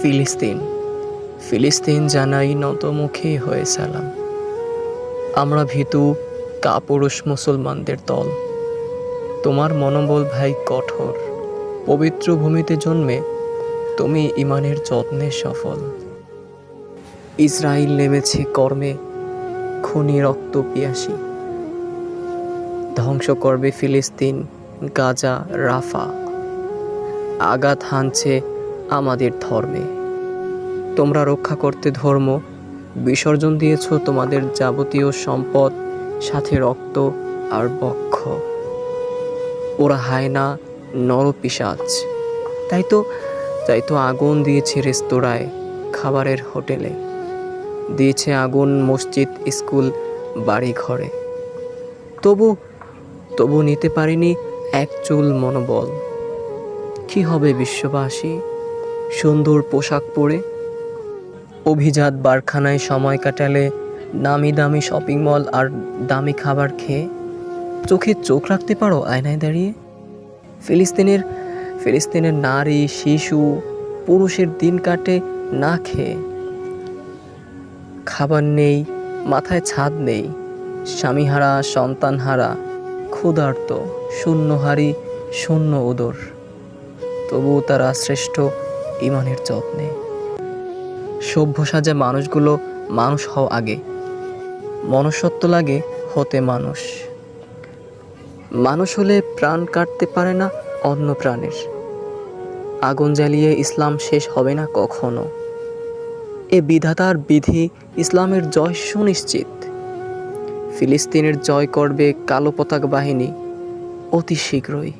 ফিলিস্তিন ফিলিস্তিন জানাই নতমুখী হয়ে সালাম। আমরা ভীতু কাপুরুষ মুসলমানদের দল। তোমার মনোবল ভাই কঠোর। পবিত্র ভূমিতে জন্মে তুমি ইমানের যত্নে সফল। ইসরায়েল নেমেছে কর্মে, খুনি রক্ত পিয়াসী। ধ্বংস করবে ফিলিস্তিন, গাজা, রাফা। আঘাত হানছে আমাদের ধর্মে। তোমরা রক্ষা করতে ধর্ম বিসর্জন দিয়েছ তোমাদের যাবতীয় সম্পদ, সাথে রক্ত আর বক্ষ। ওরা হায়না, নরপিশাচ। তাই তো আগুন দিয়েছে রেস্তোরাঁয়, খাবারের হোটেলে। দিয়েছে আগুন মসজিদ, স্কুল, বাড়ি ঘরে। তবু নিতে পারিনি এক চুল মনোবল। কি হবে বিশ্ববাসী সুন্দর পোশাক পরে? অভিজাত বারখানায় সময় কাটালে, নামি দামি শপিং মল আর দামি খাবার খেয়ে। চোখে চোখ রাখতে পারো আয়নায় দাঁড়িয়ে? ফিলিস্তিনের নারী, শিশু, পুরুষের দিন কাটে না খেয়ে। খাবার নেই, মাথায় ছাদ নেই, স্বামীহারা, সন্তানহারা, ক্ষুধার্ত, শূন্যহারী, শূন্য উদর। তবুও তারা শ্রেষ্ঠ ইমানের যত্নে। সভ্য সাজা মানুষগুলো মানুষ হও আগে। মনুষ্যত্ব লাগে হতে মানুষ। মানুষ হলে প্রাণ কাটতে পারে না অন্য প্রাণের। আগুন জ্বালিয়ে ইসলাম শেষ হবে না কখনো। এ বিধাতার বিধি, ইসলামের জয় সুনিশ্চিত। ফিলিস্তিনের জয় করবে কালো পতাকা বাহিনী অতি শীঘ্রই।